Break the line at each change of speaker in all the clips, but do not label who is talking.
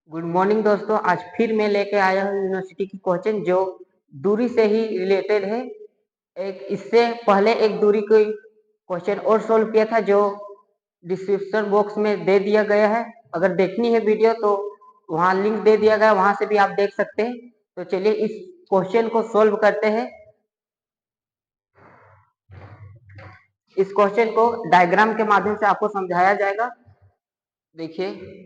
Good morning दोस्तों। आज फिर मैं लेके आया हूँ यूनिवर्सिटी की क्वेश्चन जो दूरी से ही रिलेटेड है। एक इससे पहले एक दूरी कोई क्वेश्चन और सोल्व किया था जो डिस्क्रिप्शन बॉक्स में दे दिया गया है। अगर देखनी है वीडियो तो वहाँ लिंक दे दिया गया है, वहां से भी आप देख सकते हैं। तो चलिए इस क्वेश्चन को सोल्व करते हैं। इस क्वेश्चन को डायग्राम के माध्यम से आपको समझाया जाएगा। देखिए,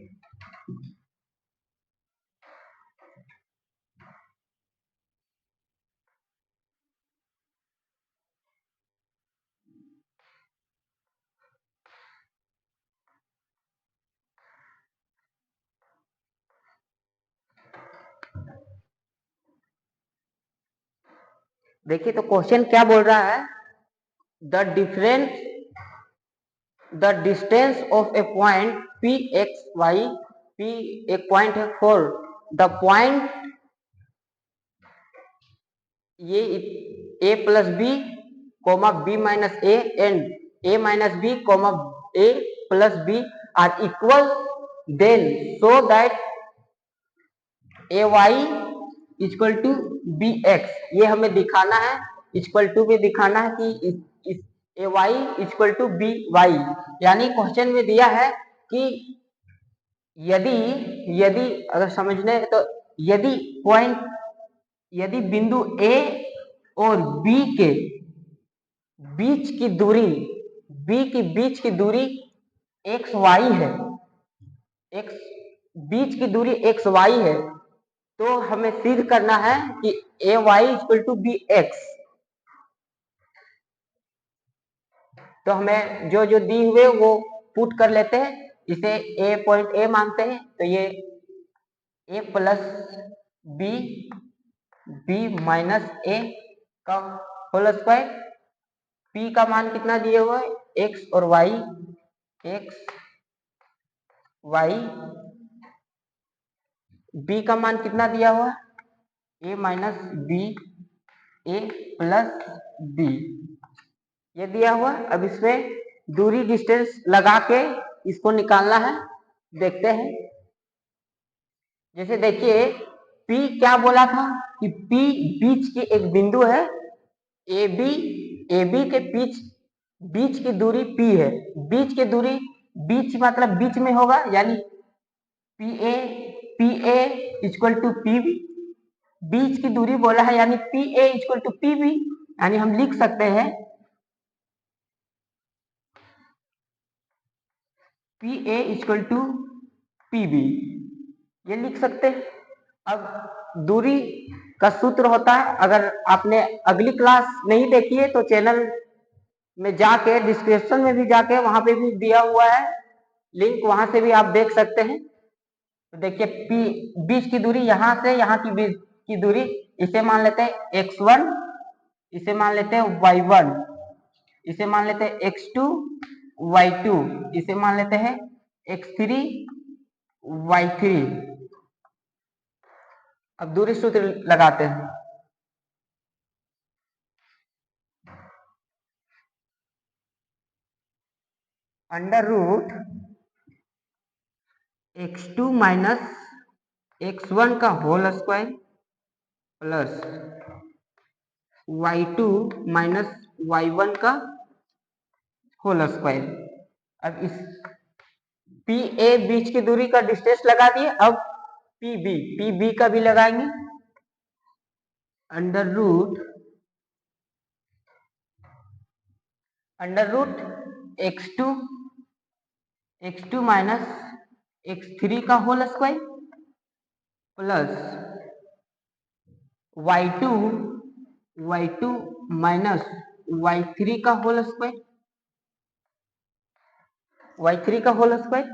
देखिए तो क्वेश्चन क्या बोल रहा है। The distance of a point P x y, P एक पॉइंट है फॉर द पॉइंट ये a plus b comma b minus a and a minus b comma a plus b are equal, then so that a y equal to b x. ये हमें दिखाना है, equal to में दिखाना है कि a y equal to b y. यानी question में दिया है कि यदि यदि अगर समझने तो यदि पॉइंट यदि बिंदु ए और बी के बीच की दूरी बीच की दूरी एक्स वाई है, एक्स बीच की दूरी एक्स वाई है, तो हमें सिद्ध करना है कि a y equal to b x. तो हमें जो जो दी हुए वो पुट कर लेते हैं। इसे ए पॉइंट ए मानते हैं, तो ये a plus B B minus ए का होल स्क्वायर। पी का मान कितना दिए हुआ है, एक्स और वाई, एक्स वाई। बी का मान कितना दिया हुआ है, ए माइनस बी ए प्लस बी, ये दिया हुआ। अब इसमें दूरी डिस्टेंस लगा के इसको निकालना है। देखते हैं। जैसे देखिए P क्या बोला था कि P बीच की एक बिंदु है, AB के बीच की दूरी P है। बीच की दूरी, बीच मतलब बीच में होगा, यानी PA इक्वल टू PB। बीच की दूरी बोला है यानी PA इक्वल टू PB। यानी हम लिख सकते हैं PA इक्वल टू PB, ये लिख सकते हैं। अब दूरी का सूत्र होता है, अगर आपने अगली क्लास नहीं देखी है तो चैनल में जाके डिस्क्रिप्शन में भी जाके वहां पे भी दिया हुआ है लिंक, वहां से भी आप देख सकते हैं। तो देखिए पी बीच की दूरी यहाँ से यहाँ की बीच की दूरी, इसे मान लेते हैं x1, इसे मान लेते हैं y1, इसे मान लेते हैं x2 y2, इसे मान लेते हैं x3 y3। अब दूरी सूत्र लगाते हैं। Under root x2 minus x1 का whole square plus y2 minus y1 का होल स्क्वायर। अब इस PA बीच की दूरी का डिस्टेंस लगा दिए। अब PB का भी लगाएंगे। Under root x2 minus x3 का whole square plus y2 minus y3 का होल स्क्वायर, y3 का होल स्क्वायर।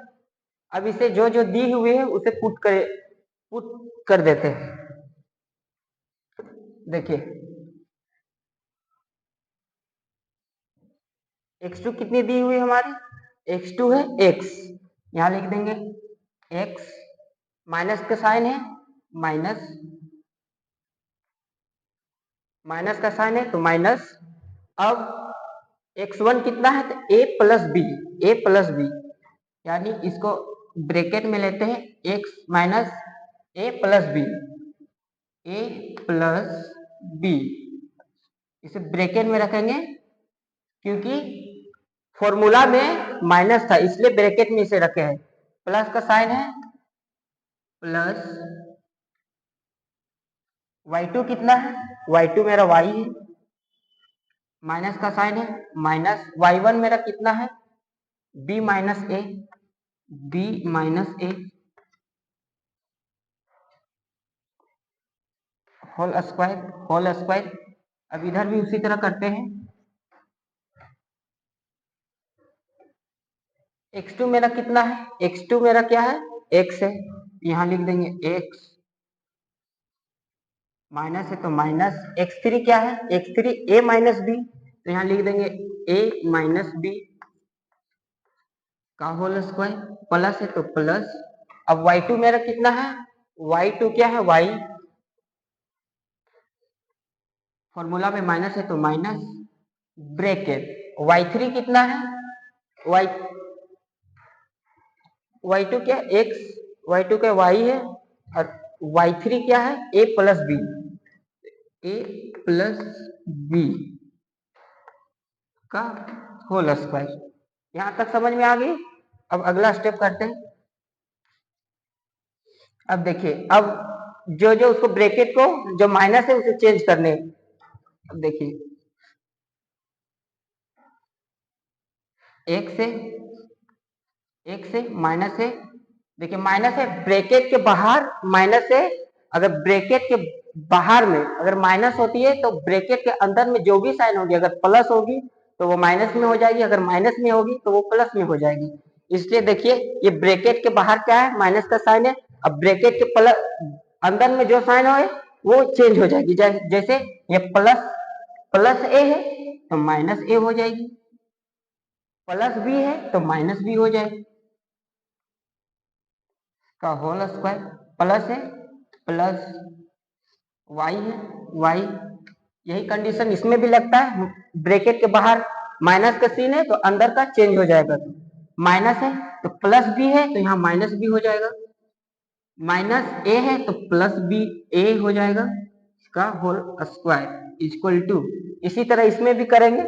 अब इसे जो जो दी हुई है उसे पुट कर देते हैं। देखिए x2 कितनी दी हुई हमारी, x2 है x, यहां लिख देंगे x, माइनस का साइन है, माइनस का साइन है तो माइनस। अब x1 कितना है तो a प्लस बी, यानी इसको ब्रैकेट में लेते हैं x minus a plus B, A plus B, इसे ब्रैकेट में रखेंगे क्योंकि फॉर्मूला में माइनस था इसलिए ब्रैकेट में इसे रखे हैं। प्लस का साइन है, प्लस y2 कितना है, y2 मेरा y है, माइनस का साइन है, माइनस y1 मेरा कितना है, b माइनस ए, b माइनस ए होल स्क्वायर। अब इधर भी उसी तरह करते हैं। x2 मेरा कितना है, x2 मेरा क्या है, x है, यहां लिख देंगे x, माइनस है तो माइनस, x3 क्या है, x3 a माइनस बी, तो यहां लिख देंगे a माइनस बी का होल स्क्वायर, प्लस है तो प्लस। अब y2 मेरा कितना है, y2 क्या है, y, फॉर्मूला में माइनस है तो माइनस, ब्रैकेट, y3 कितना है, y, y2 क्या x, y2 क्या y है, और y3 क्या है, a plus b, a plus b का होल स्क्वायर। यहां तक समझ में आ गई। अब अगला स्टेप करते हैं। अब देखिए, अब जो जो उसको ब्रैकेट को जो माइनस है उसे चेंज करने। अब देखिए एक से माइनस है, देखिए माइनस है ब्रैकेट के बाहर, माइनस है, अगर ब्रैकेट के बाहर में अगर माइनस होती है तो ब्रैकेट के अंदर में जो भी साइन होगी, अगर प्लस होगी तो वो माइनस में हो जाएगी, अगर माइनस में होगी तो वो प्लस में हो जाएगी। इसलिए देखिए ये ब्रैकेट के बाहर क्या है, माइनस का साइन है, अब ब्रैकेट के प्लस अंदर में जो साइन हो वो चेंज हो जाएगी। जैसे ये प्लस प्लस ए है तो माइनस ए हो जाएगी, प्लस बी है तो माइनस बी हो जाएगी का होल स्क्वायर, प्लस है प्लस वाई है वाई, यही कंडीशन इसमें भी लगता है। ब्रैकेट के बाहर माइनस का सीन है तो अंदर का चेंज हो जाएगा, तो माइनस है तो प्लस बी है तो यहाँ माइनस बी हो जाएगा, माइनस ए है तो प्लस बी ए हो जाएगा का होल स्क्वायर इक्वल टू, इसी तरह इसमें भी करेंगे,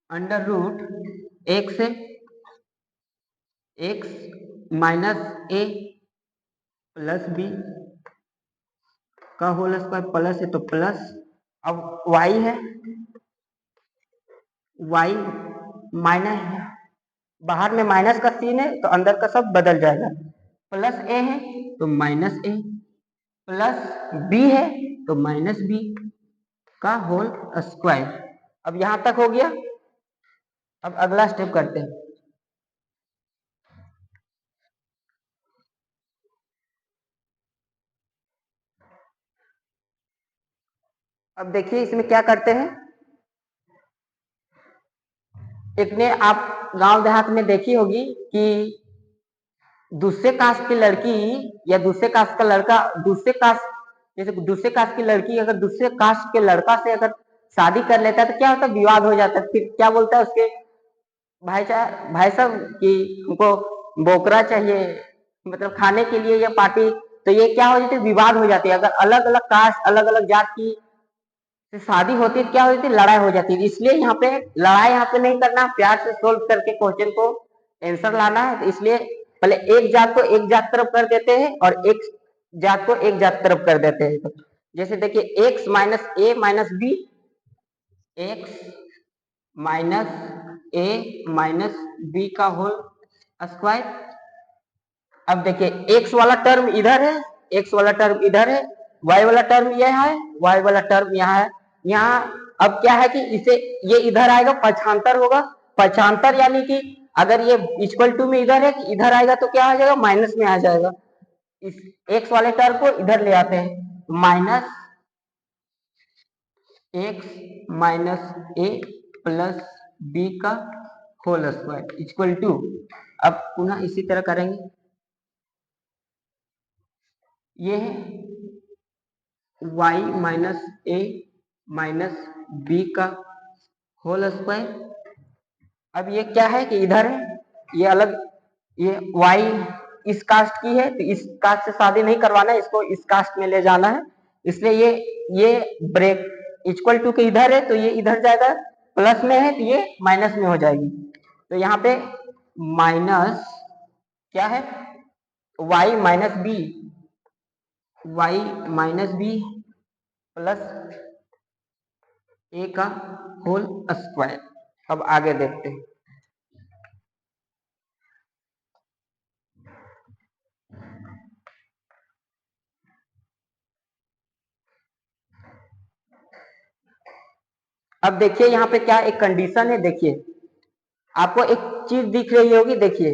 अंडर रूट एक्स है, x minus a plus b का होल स्क्वायर, प्लस है तो प्लस। अब y है, y माइनस, बाहर में माइनस का सीन है तो अंदर का सब बदल जाएगा, प्लस ए है तो माइनस ए, प्लस बी है तो माइनस बी का होल स्क्वायर। अब यहां तक हो गया। अब अगला स्टेप करते हैं। अब देखिए इसमें क्या करते हैं, एक ने आप गांव देहात में देखी होगी कि दूसरे कास्ट की लड़की या दूसरे कास्ट का लड़का, दूसरे कास्ट, जैसे दूसरे कास्ट की लड़की अगर दूसरे कास्ट के लड़का से अगर शादी कर लेता है तो क्या होता है, विवाद हो जाता है। फिर क्या बोलता है उसके भाई साहब कि हमको बोकरा चाहिए, मतलब खाने के लिए या पार्टी, तो ये क्या हो जाती है, विवाद हो जाती है। अगर अलग अलग कास्ट अलग अलग जात की से शादी होती है क्या होती है, लड़ाई हो जाती है। इसलिए यहाँ पे लड़ाई यहाँ पे नहीं करना, प्यार से सोल्व करके क्वेश्चन को आंसर लाना है। तो इसलिए पहले एक जात को एक जात तरफ कर देते हैं और एक जात को एक जात तरफ कर देते हैं। तो जैसे देखिए x minus a minus B, x minus a minus B का होल स्क्वायर। अब देखिए x वाला टर्म इधर है, x वाला टर्म इधर है, y वाला टर्म यह है, y वाला टर्म यहाँ है। यहाँ अब क्या है कि इसे ये इधर आएगा, पक्षांतर होगा, पक्षांतर यानी कि अगर ये इक्वल टू में इधर है कि इधर आएगा तो क्या आ जाएगा, माइनस में आ जाएगा। इस x वाले टर्म को इधर ले आते हैं, minus x minus a plus b का होल स्क्वायर इक्वल टू, अब पुनः इसी तरह करेंगे, ये है y minus a minus B का होल स्क्वायर। अब ये क्या है कि इधर है ये अलग, ये वाई इस कास्ट की है तो इस कास्ट से शादी नहीं करवाना है, इसको इस कास्ट में ले जाना है, इसलिए ये ब्रेक इक्वल टू के इधर है तो ये इधर जाएगा, प्लस में है तो ये माइनस में हो जाएगी। तो यहाँ पे माइनस क्या है, y minus b, y minus b plus a का होल स्क्वायर। अब आगे देखते हैं। अब देखिए यहाँ पे क्या एक कंडीशन है, देखिए आपको एक चीज दिख रही होगी, देखिए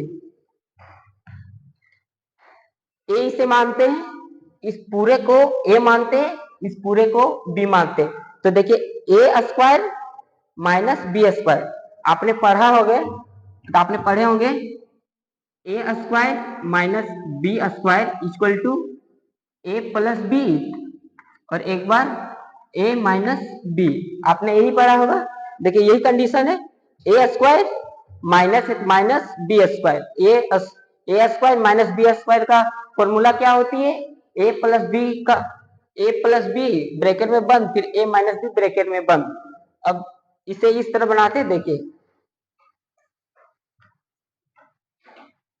ए इसे मानते हैं, इस पूरे को ए मानते हैं, इस पूरे को बी मानते हैं। तो देखिए a square minus b square आपने पढ़ा होगा, तो आपने पढ़े होंगे a square minus b square equal to a plus b, और एक बार ए माइनस बी, आपने यही पढ़ा होगा। देखिए यही कंडीशन है, a square minus minus b square, a square minus b square का फॉर्मूला क्या होती है, ए प्लस बी का, ए प्लस बी ब्रैकेट में बंद, फिर ए माइनस बी ब्रैकेट में बंद। अब इसे इस तरह बनाते, देखिए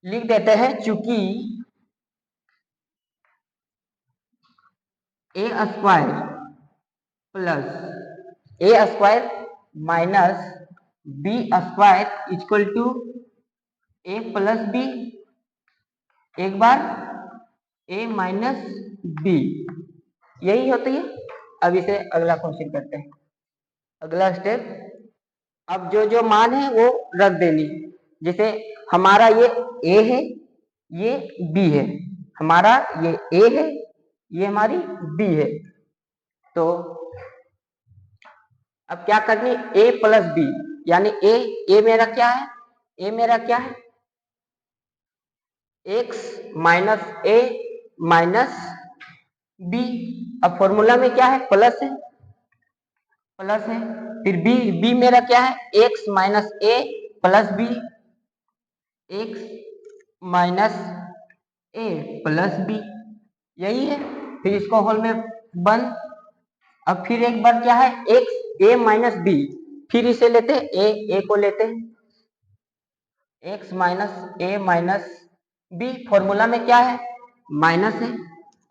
लिख देते हैं, चूंकि a square plus a square minus b square equal to a plus b, एक बार ए माइनस बी, यही होती है। अब इसे अगला क्वेश्चन करते हैं, अगला स्टेप। अब जो जो मान है वो रख देनी, जैसे हमारा ये ए है, ये बी है, हमारा ये ए है, ये हमारी बी है। तो अब क्या करनी, ए प्लस बी, यानी ए मेरा क्या है, ए मेरा क्या है x minus a minus b. अब फॉर्मूला में क्या है, प्लस है, प्लस है। फिर बी मेरा क्या है, x minus a plus B, x minus a plus B, यही है। फिर इसको होल में बंद। अब फिर एक बार क्या है, एक्स ए माइनस बी, फिर इसे लेते हैं ए को लेते हैं, x minus a minus B, formula में क्या है, माइनस है।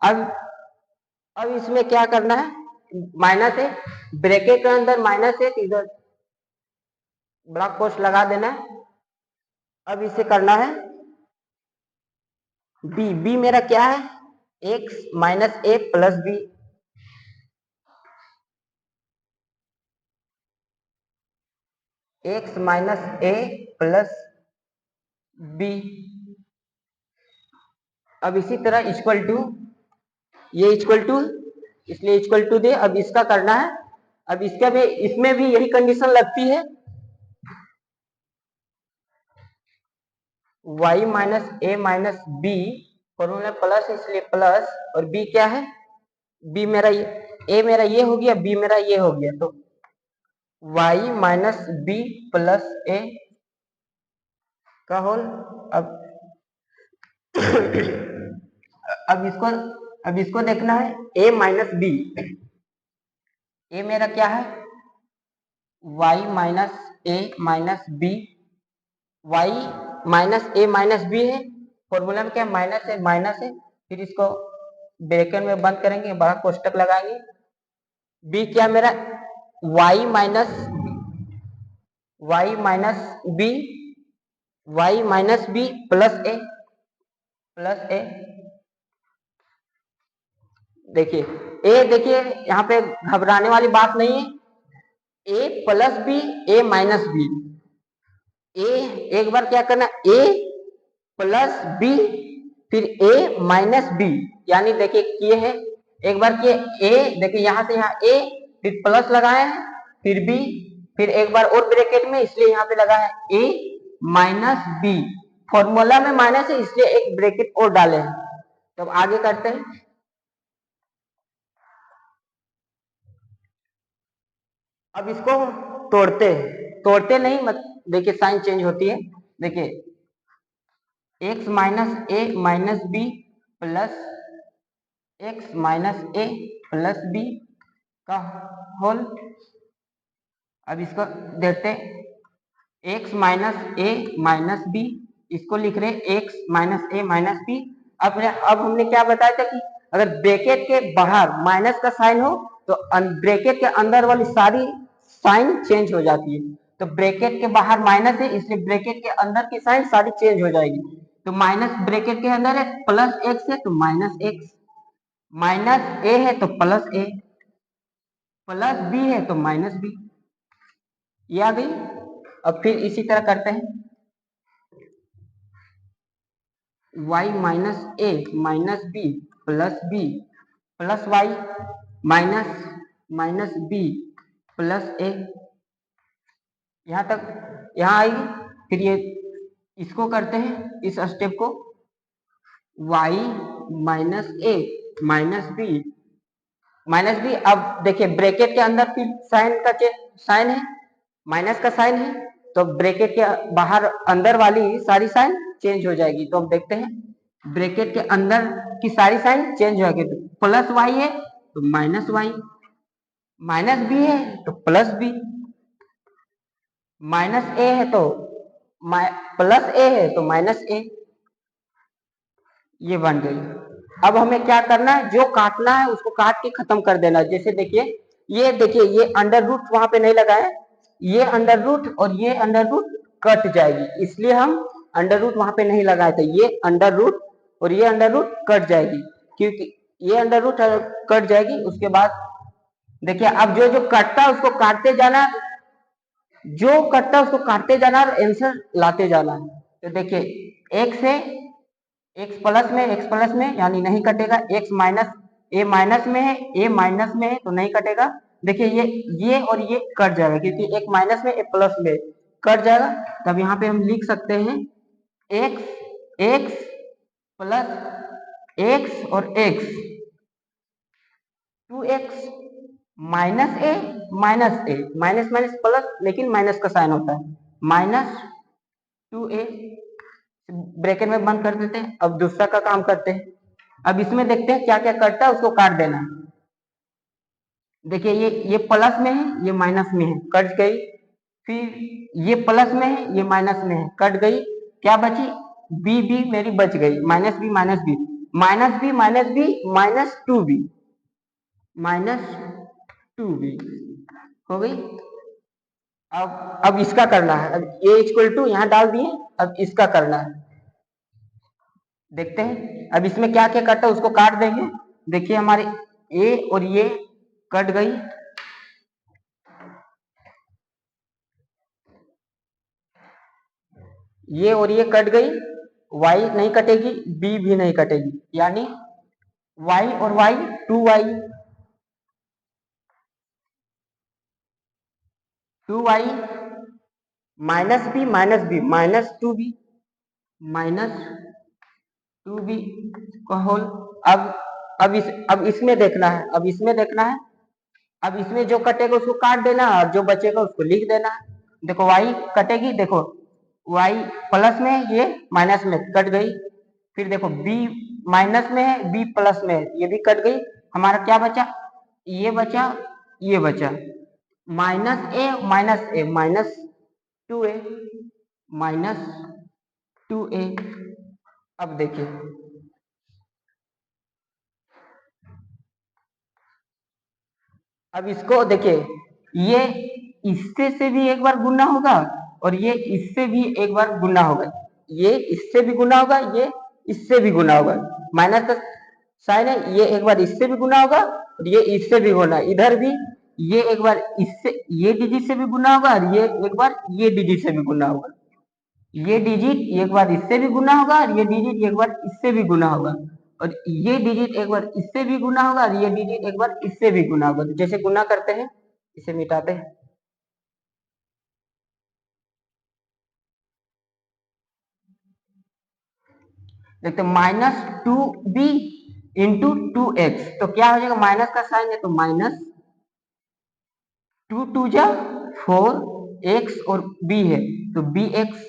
अब इसमें क्या करना है, माइनस है, ब्रैकेट के अंदर माइनस है, इधर बड़ा कोष्ठ लगा देना है। अब इसे करना है बी मेरा क्या है, x minus a plus B, x minus a plus B. अब इसी तरह इक्वल टू, ये इक्वल टू, इसलिए इक्वल टू दे। अब इसका करना है, अब इसका भी, इसमें भी यही कंडीशन लगती है, y minus a minus B, formula plus इसलिए प्लस, और b क्या है, b मेरा ये, a मेरा ये हो गया, b मेरा ये हो गया, तो y minus b plus a का होल। अब अब इसको देखना है, a माइनस बी, a मेरा क्या है, y minus a minus b, y minus a minus B है, फॉर्मूला में क्या माइनस है, माइनस है। फिर इसको ब्रैकेट में बंद करेंगे, बड़ा कोष्टक लगाएंगे, b क्या मेरा, y minus b, y minus b plus a, plus a. देखिए ए, देखिए यहाँ पे घबराने वाली बात नहीं है, ए प्लस बी, ए माइनस बी, ए एक बार क्या करना, ए प्लस बी, फिर ए माइनस बी, यानी देखिए किए हैं एक बार किए, ए देखिए यहां से यहाँ ए, फिर प्लस लगाए हैं, फिर बी, फिर एक बार और ब्रैकेट में, इसलिए यहाँ पे लगा है ए माइनस बी, फॉर्मूला में माइनस है इसलिए एक ब्रैकेट और डाले हैं। तो अब आगे करते हैं। अब इसको तोड़ते नहीं, मत देखिए साइन चेंज होती है, देखिए x minus a minus b plus x minus a plus b का होल। अब इसको देखते हैं, x minus a minus b, इसको लिख रहे x minus a minus b. अब हमने क्या बताया था कि अगर ब्रैकेट के बाहर माइनस का साइन हो तो ब्रैकेट के अंदर वाली सारी साइन चेंज हो जाती है। तो ब्रैकेट के बाहर माइनस है, इसलिए ब्रैकेट के अंदर की साइन सारी चेंज हो जाएगी। तो माइनस ब्रैकेट के अंदर है, प्लस एक्स है तो माइनस एक्स, माइनस ए है तो प्लस ए, प्लस बी है तो माइनस बी, ये आ गई। अब फिर इसी तरह करते हैं, y minus a minus b plus b plus y minus minus b plus a, यहां तक यहां आएगी। फिर ये इसको करते हैं, इस स्टेप को, y minus a minus b. अब देखिए ब्रैकेट के अंदर फिर साइन का साइन है, माइनस का साइन है, तो ब्रैकेट के बाहर अंदर वाली सारी साइन चेंज हो जाएगी। तो अब देखते हैं, ब्रैकेट के अंदर की सारी साइन चेंज हो जाएगी। तो प्लस वाई है तो माइनस वाई, माइनस बी है तो प्लस बी, माइनस ए है तो प्लस ए है तो माइनस ए, ये बन गई। अब हमें क्या करना है, जो काटना है उसको काट के खत्म कर देना। जैसे देखिए, ये अंडर रूट वहां पे नहीं लगा है, ये अंडर रूट और ये अंडर रूट कट जाएगी, इसलिए हम अंडर रूट वहां पे नहीं लगाए थे। ये अंडर रूट और ये अंडर रूट कट जाएगी, क्योंकि ये अंडर रूट कट जाएगी। उसके बाद देखिए, अब जो जो कटता है उसको काटते जाना, जो कटता है उसको काटते जाना और आंसर लाते जाना है। तो देखिए, एक्स है, एक्स प्लस में यानी नहीं कटेगा, एक्स माइनस ए माइनस में है, ए माइनस में है तो नहीं कटेगा। देखिए ये और ये कट जाएगा, क्योंकि एक माइनस में एक प्लस में कट जाएगा। तब यहाँ पे हम लिख सकते हैं एक्स एक्स प्लस एक्स और x, 2x minus a minus minus plus, लेकिन माइनस का साइन होता है, माइनस 2a, ब्रैकेट में बंद कर देते हैं। अब दूसरा का काम करते हैं। अब इसमें देखते हैं क्या क्या कटता है, उसको काट देना है। देखिए, ये प्लस में है, ये माइनस में है, कट गई। फिर ये प्लस में है, ये माइनस में है, कट गई। क्या बची, बी बी मेरी बच गई, minus b minus b minus b minus b minus 2b minus 2b हो गई। अब इसका करना है, अब a इक्वल टू यहाँ डाल दिए, अब इसका करना है। देखते हैं अब इसमें क्या क्या कटा है, उसको काट देंगे। देखिए हमारे ए और ये कट गई, ये और ये कट गई, y नहीं कटेगी, b भी नहीं कटेगी, यानी y और y 2y 2y minus b minus 2b minus 2b का होल। अब इसमें देखना है, अब इसमें जो कटेगा उसको काट देना और जो बचेगा उसको लिख देना। देखो y कटेगी, देखो y प्लस में है, ये माइनस में कट गई। फिर देखो b माइनस में है, b प्लस में है, ये भी कट गई। हमारा क्या बचा, ये बचा, ये बचा, minus a minus 2a minus 2a। अब देखिए, अब इसको देखिए, ये इससे से भी एक बार गुना होगा और ये इससे भी एक बार गुना होगा, ये इससे भी गुना होगा, ये इससे भी गुना होगा। माइनस का साइन है, ये एक बार इससे भी गुना होगा और ये इससे भी गुना, इधर भी ये एक बार इससे, ये डिजिट से भी गुना होगा और ये एक बार ये डिजिट से भी गुना होगा। ये डिजिट एक बार इससे भी गुना होगा और ये डिजिट एक बार इससे भी गुना होगा, और ये डिजिट एक बार इससे भी गुना होगा और ये डिजिट एक बार इससे भी गुना होगा। तो जैसे गुना करते हैं, इसे मिटाते हैं। देखते माइनस 2b इंटू 2x, तो क्या हो जाएगा, माइनस का साइन है तो माइनस 2 2 जा 4, x और b है तो bx।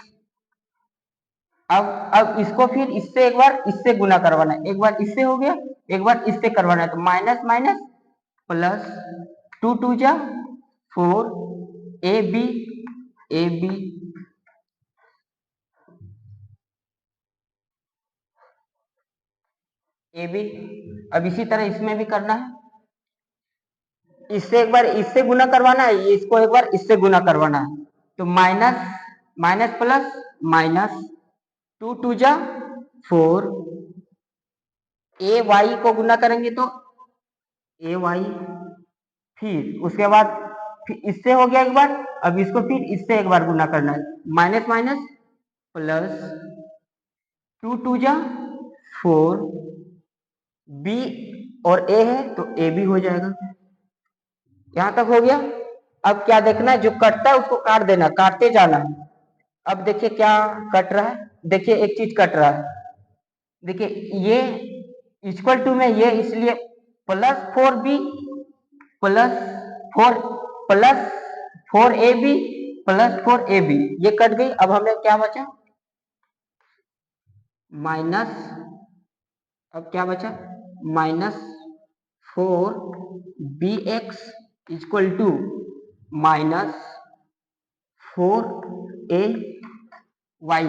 अब इसको फिर इससे एक बार इससे गुना करवाना है, एक बार इससे हो गया, एक बार इससे करवाना है, तो माइनस माइनस प्लस, 2 2 जा 4, a b a b a b. अब इसी तरह इसमें भी करना है, इससे एक बार इससे गुना करवाना है, इसको एक बार इससे गुना करवाना है, तो माइनस माइनस प्लस माइनस, 2 2 जा 4, ए वाई को गुना करेंगे तो ए वाई, फिर उसके बाद फिर इससे हो गया एक बार, अब इसको फिर इससे एक बार गुना करना है, माइनस माइनस प्लस, 2 2 जा 4, बी और ए है तो ए भी हो जाएगा। यहां तक हो गया। अब क्या देखना है, जो कटता है उसको काट देना, काटते जाना है। अब देखिए क्या कट रहा है, देखिए एक चीज कट रहा है, देखिए ये इक्वल टू में ये, इसलिए plus 4b plus 4 plus 4ab plus 4ab ये कट गई। अब हमें क्या बचा, माइनस, अब क्या बचा, minus 4bx equal to minus 4ay y.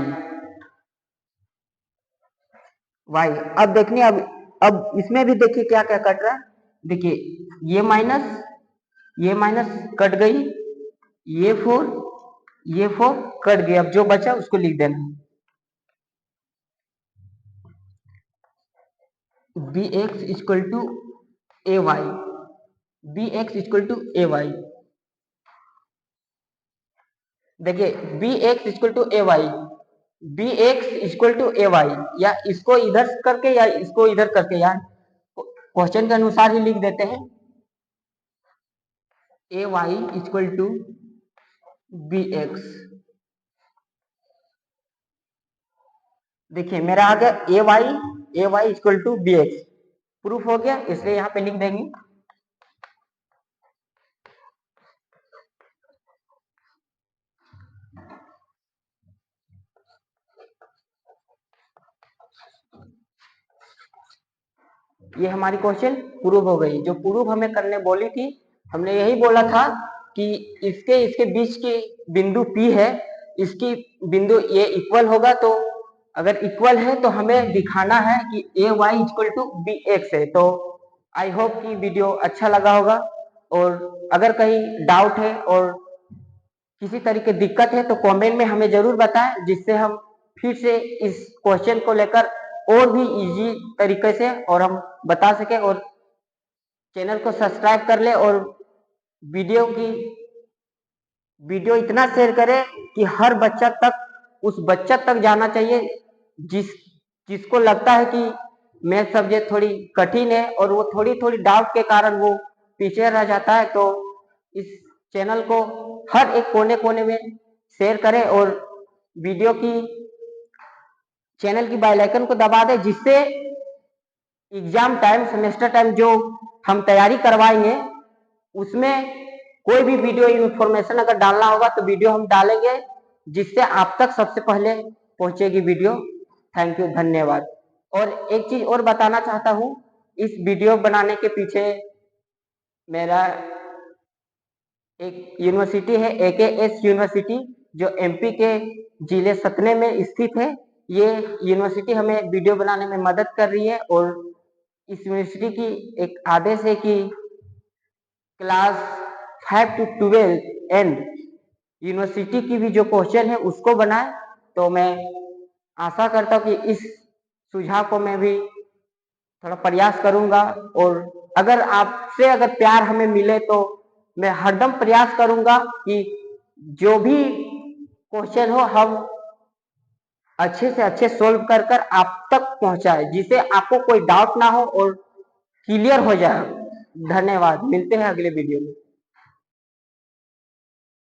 अब देखने, अब इसमें भी देखिए क्या क्या कट रहा है, देखिए ये माइनस कट गई, ये 4 कट गई, अब जो बचा उसको लिख देना, b x equal to a y, b x equal to a y. देखिए b x equal to a y, b x equal to a y, या इसको इधर करके या इसको इधर करके, या क्वेश्चन के अनुसार ही लिख देते हैं, a y equal to b x. देखिए मेरा आ गया a y equal to b x, proof हो गया, इसलिए यहाँ पे लिख देंगे। ये हमारी क्वेश्चन प्रूफ हो गई। जो प्रूफ हमें करने बोली थी, हमने यही बोला था कि इसके बीच की बिंदु P है, इसकी बिंदु ये इक्वल होगा, तो अगर इक्वल है तो हमें दिखाना है कि a y equal to b x है। तो आई होप कि वीडियो अच्छा लगा होगा, और अगर कहीं डाउट है और किसी तरीके दिक्कत है तो कमेंट में हमें जरूर बताएं, जिससे हम फिर से इस क्वेश्चन को लेकर और भी इजी तरीके से और हम बता सके, और चैनल को सब्सक्राइब कर ले, और वीडियो इतना शेयर करें कि हर बच्चा तक, उस बच्चा तक जाना चाहिए जिसको लगता है कि मैथ सब्जेक्ट थोड़ी कठिन है और वो थोड़ी थोड़ी डाउट के कारण वो पीछे रह जाता है। तो इस चैनल को हर एक कोने कोने में शेयर करें, और वीडियो की चैनल की बेल आइकन को दबा दें, जिससे एग्जाम टाइम, सेमेस्टर टाइम जो हम तैयारी करवाएंगे उसमें कोई भी वीडियो इंफॉर्मेशन अगर डालना होगा तो वीडियो हम डालेंगे, जिससे आप तक सबसे पहले पहुंचेगी वीडियो। थैंक यू, धन्यवाद। और एक चीज और बताना चाहता हूँ, इस वीडियो बनाने के पीछे मेरा एक यूनिवर्सिटी है, AKS यूनिवर्सिटी, जो MP के जिले सतने में स्थित है। ये यूनिवर्सिटी हमें वीडियो बनाने में मदद कर रही है, और इस यूनिवर्सिटी की एक आदेश है कि क्लास 5 to 12 एंड यूनिवर्सिटी की भी जो क्वेश्चन है उसको बनाए। तो मैं आशा करता हूँ कि इस सुझाव को मैं भी थोड़ा प्रयास करूंगा, और अगर आपसे अगर प्यार हमें मिले तो मैं हरदम प्रयास करूंगा कि जो भी क्वेश्चन हो हम अच्छे से अच्छे सोल्व कर कर आप तक पहुंचाए, जिससे आपको कोई डाउट ना हो और क्लियर हो जाए। धन्यवाद, मिलते हैं अगले वीडियो में।